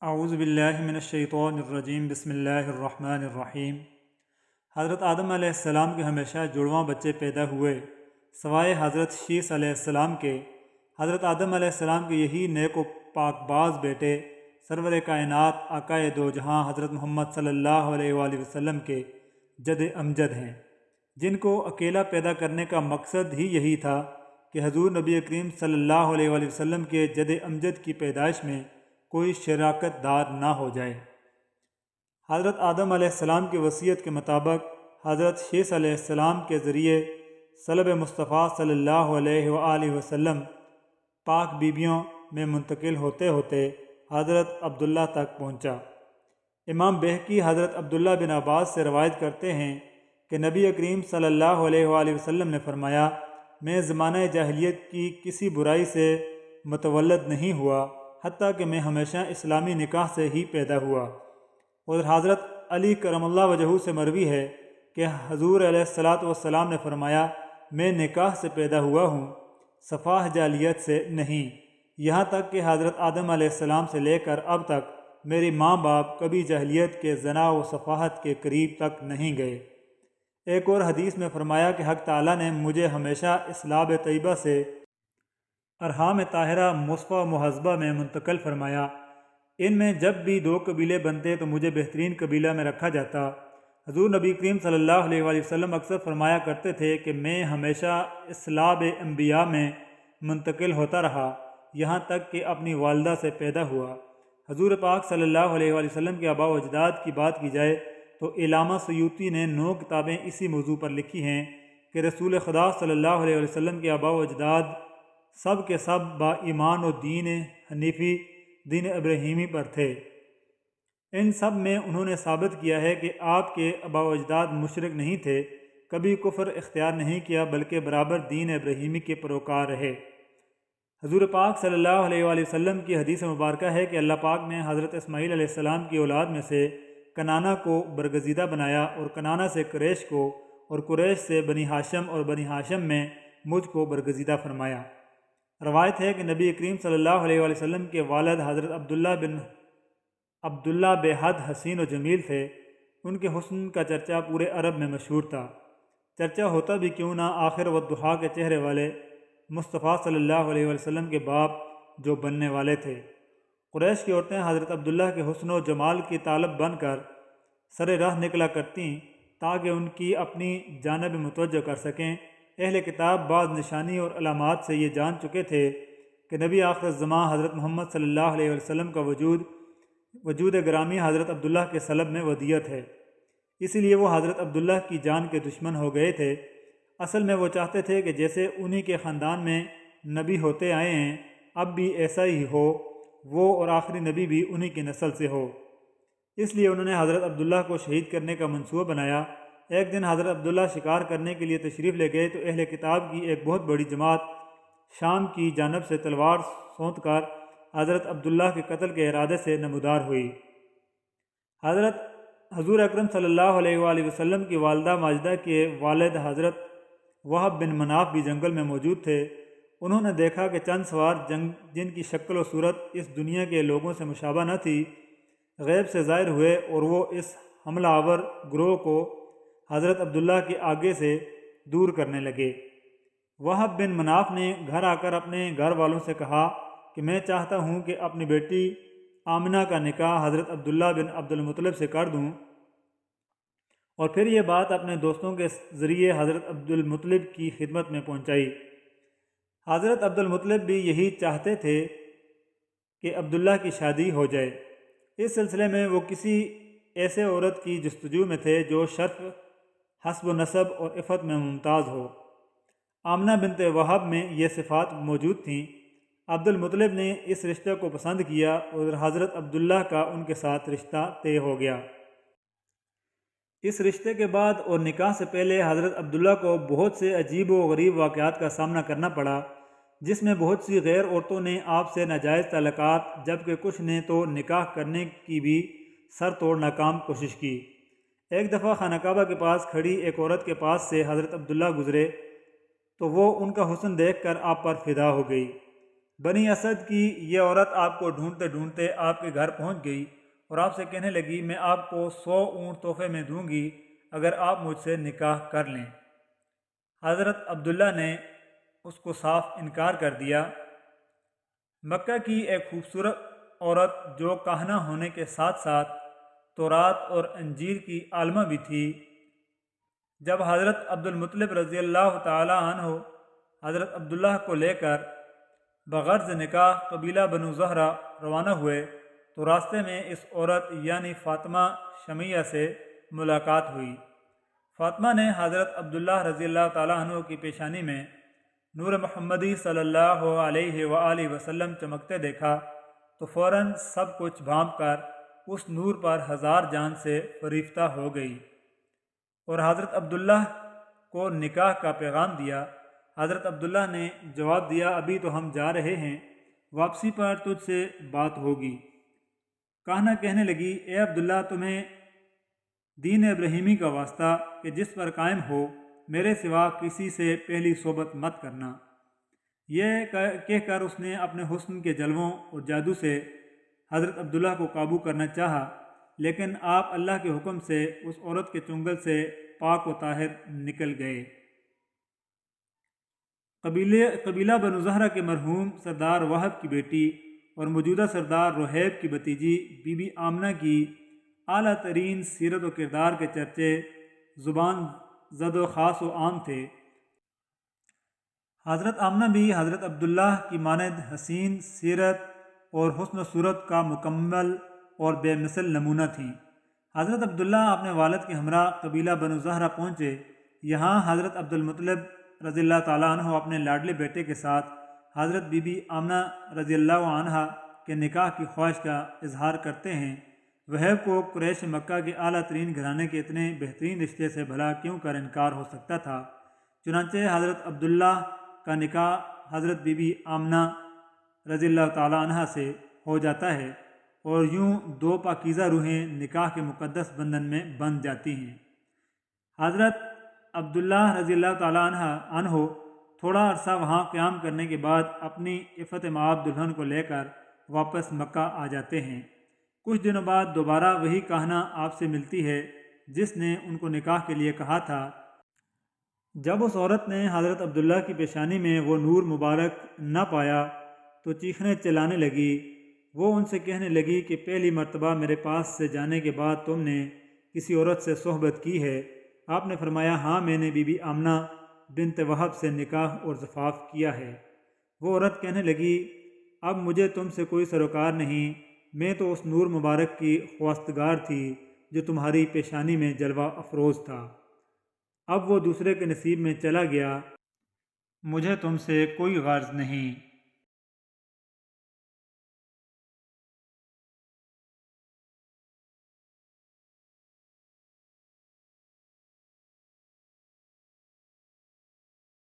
اعوذ باللہ من الشیطان الرجیم بسم اللہ الرحمن الرحیم۔ حضرت آدم علیہ السلام کے ہمیشہ جڑواں بچے پیدا ہوئے سوائے حضرت شیث علیہ السلام کے۔ حضرت آدم علیہ السلام کے یہی نیک و پاک باز بیٹے سرور کائنات آقائے دو جہاں حضرت محمد صلی اللہ علیہ وآلہ وسلم کے جد امجد ہیں، جن کو اکیلا پیدا کرنے کا مقصد ہی یہی تھا کہ حضور نبی کریم صلی اللہ علیہ وآلہ وسلم کے جد امجد کی پیدائش میں کوئی شراکت دار نہ ہو جائے۔ حضرت آدم علیہ السلام کی وصیت کے مطابق حضرت شیث علیہ السلام کے ذریعے صلب مصطفیٰ صلی اللہ علیہ وآلہ وسلم پاک بیبیوں میں منتقل ہوتے ہوتے حضرت عبداللہ تک پہنچا۔ امام بہقی حضرت عبداللہ بن عباس سے روایت کرتے ہیں کہ نبی کریم صلی اللہ علیہ وآلہ وسلم نے فرمایا، میں زمانہ جاہلیت کی کسی برائی سے متولد نہیں ہوا حتیٰ کہ میں ہمیشہ اسلامی نکاح سے ہی پیدا ہوا۔ اور حضرت علی کرم اللہ وجہہ سے مروی ہے کہ حضور علیہ السلام نے فرمایا، میں نکاح سے پیدا ہوا ہوں، صفاح جاہلیت سے نہیں، یہاں تک کہ حضرت آدم علیہ السلام سے لے کر اب تک میری ماں باپ کبھی جاہلیت کے زنا و صفاحت کے قریب تک نہیں گئے۔ ایک اور حدیث میں فرمایا کہ حق تعالیٰ نے مجھے ہمیشہ اسلاب طیبہ سے ارحام طاہرہ مصفہ مہذبہ میں منتقل فرمایا۔ ان میں جب بھی دو قبیلے بنتے تو مجھے بہترین قبیلہ میں رکھا جاتا۔ حضور نبی کریم صلی اللہ علیہ وآلہ وسلم اکثر فرمایا کرتے تھے کہ میں ہمیشہ اسلاب انبیاء میں منتقل ہوتا رہا یہاں تک کہ اپنی والدہ سے پیدا ہوا۔ حضور پاک صلی اللہ علیہ وآلہ وسلم کے آباء و اجداد کی بات کی جائے تو علامہ سیوطی نے 9 کتابیں اسی موضوع پر لکھی ہیں کہ رسول خدا صلی اللہ علیہ وآلہ وسلم کے آباء و اجداد سب کے سب با ایمان و دین حنیفی دین ابراہیمی پر تھے۔ ان سب میں انہوں نے ثابت کیا ہے کہ آپ کے آباء و اجداد مشرک نہیں تھے، کبھی کفر اختیار نہیں کیا بلکہ برابر دین ابراہیمی کے پیروکار رہے۔ حضور پاک صلی اللہ علیہ وآلہ وسلم کی حدیث مبارکہ ہے کہ اللہ پاک نے حضرت اسماعیل علیہ السلام کی اولاد میں سے کنانہ کو برگزیدہ بنایا اور کنانہ سے قریش کو اور قریش سے بنی ہاشم اور بنی ہاشم میں مجھ کو برگزیدہ فرمایا۔ روایت ہے کہ نبی کریم صلی اللہ علیہ وآلہ وسلم کے والد حضرت عبداللہ بے حد حسین و جمیل تھے۔ ان کے حسن کا چرچا پورے عرب میں مشہور تھا، چرچا ہوتا بھی کیوں نہ، آخر والضحیٰ کے چہرے والے مصطفیٰ صلی اللہ علیہ وآلہ وسلم کے باپ جو بننے والے تھے۔ قریش کی عورتیں حضرت عبداللہ کے حسن و جمال کی طالب بن کر سر راہ نکلا کرتیں تاکہ ان کی اپنی جانب متوجہ کر سکیں۔ اہل کتاب بعض نشانی اور علامات سے یہ جان چکے تھے کہ نبی آخر الزماں حضرت محمد صلی اللہ علیہ وسلم کا وجود گرامی حضرت عبداللہ کے صلب میں ودیعت ہے، اسی لیے وہ حضرت عبداللہ کی جان کے دشمن ہو گئے تھے۔ اصل میں وہ چاہتے تھے کہ جیسے انہی کے خاندان میں نبی ہوتے آئے ہیں اب بھی ایسا ہی ہو، وہ اور آخری نبی بھی انہی کی نسل سے ہو۔ اس لیے انہوں نے حضرت عبداللہ کو شہید کرنے کا منصوبہ بنایا۔ ایک دن حضرت عبداللہ شکار کرنے کے لیے تشریف لے گئے تو اہل کتاب کی ایک بہت بڑی جماعت شام کی جانب سے تلوار سونت کر حضرت عبداللہ کے قتل کے ارادے سے نمودار ہوئی۔ حضور اکرم صلی اللہ علیہ وآلہ وسلم کی والدہ ماجدہ کے والد حضرت وہب بن مناف بھی جنگل میں موجود تھے۔ انہوں نے دیکھا کہ چند سوار جن کی شکل و صورت اس دنیا کے لوگوں سے مشابہ نہ تھی، غیب سے ظاہر ہوئے اور وہ اس حملہ آور گروہ کو حضرت عبداللہ کے آگے سے دور کرنے لگے۔ وہب بن مناف نے گھر آ کر اپنے گھر والوں سے کہا کہ میں چاہتا ہوں کہ اپنی بیٹی آمنہ کا نکاح حضرت عبداللہ بن عبد المطلب سے کر دوں، اور پھر یہ بات اپنے دوستوں کے ذریعے حضرت عبد المطلب کی خدمت میں پہنچائی۔ حضرت عبد المطلب بھی یہی چاہتے تھے کہ عبداللہ کی شادی ہو جائے۔ اس سلسلے میں وہ کسی ایسے عورت کی جستجو میں تھے جو شرف، حسب و نسب اور عفت میں ممتاز ہو۔ آمنہ بنت وہب میں یہ صفات موجود تھیں۔ عبد المطلب نے اس رشتہ کو پسند کیا اور حضرت عبداللہ کا ان کے ساتھ رشتہ طے ہو گیا۔ اس رشتے کے بعد اور نکاح سے پہلے حضرت عبداللہ کو بہت سے عجیب و غریب واقعات کا سامنا کرنا پڑا، جس میں بہت سی غیر عورتوں نے آپ سے ناجائز تعلقات، جبکہ کچھ نے تو نکاح کرنے کی بھی سر توڑ ناکام کوشش کی۔ ایک دفعہ خانہ کعبہ کے پاس کھڑی ایک عورت کے پاس سے حضرت عبداللہ گزرے تو وہ ان کا حسن دیکھ کر آپ پر فدا ہو گئی۔ بنی اسد کی یہ عورت آپ کو ڈھونڈتے ڈھونڈتے آپ کے گھر پہنچ گئی اور آپ سے کہنے لگی میں آپ کو 100 اونٹ تحفے میں دوں گی اگر آپ مجھ سے نکاح کر لیں۔ حضرت عبداللہ نے اس کو صاف انکار کر دیا۔ مکہ کی ایک خوبصورت عورت جو کاہنہ ہونے کے ساتھ ساتھ تورات اور انجیل کی عالمہ بھی تھی، جب حضرت عبد المطلب رضی اللہ تعالی عنہ حضرت عبداللہ کو لے کر بغرض نکاح قبیلہ بنو زہرہ روانہ ہوئے تو راستے میں اس عورت یعنی فاطمہ شمیہ سے ملاقات ہوئی۔ فاطمہ نے حضرت عبداللہ رضی اللہ تعالیٰ عنہ کی پیشانی میں نور محمدی صلی اللہ علیہ وآلہ وسلم چمکتے دیکھا تو فوراً سب کچھ بھانپ کر اس نور پر ہزار جان سے فریفتہ ہو گئی اور حضرت عبداللہ کو نکاح کا پیغام دیا۔ حضرت عبداللہ نے جواب دیا ابھی تو ہم جا رہے ہیں، واپسی پر تجھ سے بات ہوگی۔ کاہنہ کہنے لگی اے عبداللہ تمہیں دین ابراہیمی کا واسطہ کہ جس پر قائم ہو میرے سوا کسی سے پہلی صحبت مت کرنا۔ یہ کہہ کر اس نے اپنے حسن کے جلووں اور جادو سے حضرت عبداللہ کو قابو کرنا چاہا، لیکن آپ اللہ کے حکم سے اس عورت کے چنگل سے پاک و طاہر نکل گئے۔ قبیلہ بنو زہرہ کے مرحوم سردار وہب کی بیٹی اور موجودہ سردار رحیب کی بھتیجی بی بی آمنہ کی اعلیٰ ترین سیرت و کردار کے چرچے زبان زد و خاص و عام تھے۔ حضرت آمنہ بھی حضرت عبداللہ کی مانند حسین سیرت اور حسن و صورت کا مکمل اور بے مثل نمونہ تھیں۔ حضرت عبداللہ اپنے والد کے ہمراہ قبیلہ بنو زہرہ پہنچے۔ یہاں حضرت عبد المطلب رضی اللہ تعالیٰ عنہ اپنے لاڈلے بیٹے کے ساتھ حضرت بی بی آمنہ رضی اللہ عنہا کے نکاح کی خواہش کا اظہار کرتے ہیں۔ وہیب کو قریش مکہ کے اعلیٰ ترین گھرانے کے اتنے بہترین رشتے سے بھلا کیوں کر انکار ہو سکتا تھا؟ چنانچہ حضرت عبداللہ کا نکاح حضرت بی بی آمنہ رضی اللہ تعالیٰ عنہ سے ہو جاتا ہے اور یوں دو پاکیزہ روحیں نکاح کے مقدس بندھن میں بندھ جاتی ہیں۔ حضرت عبداللہ رضی اللہ تعالیٰ عنہ تھوڑا عرصہ وہاں قیام کرنے کے بعد اپنی عفت مآب دلہن کو لے کر واپس مکہ آ جاتے ہیں۔ کچھ دنوں بعد دوبارہ وہی کاہنہ آپ سے ملتی ہے جس نے ان کو نکاح کے لیے کہا تھا۔ جب اس عورت نے حضرت عبداللہ کی پیشانی میں وہ نور مبارک نہ پایا تو چیخنے چلانے لگی۔ وہ ان سے کہنے لگی کہ پہلی مرتبہ میرے پاس سے جانے کے بعد تم نے کسی عورت سے صحبت کی ہے؟ آپ نے فرمایا ہاں میں نے بی بی آمنہ بنت وہب سے نکاح اور زفاف کیا ہے۔ وہ عورت کہنے لگی اب مجھے تم سے کوئی سروکار نہیں، میں تو اس نور مبارک کی خواستگار تھی جو تمہاری پیشانی میں جلوہ افروز تھا، اب وہ دوسرے کے نصیب میں چلا گیا، مجھے تم سے کوئی غرض نہیں۔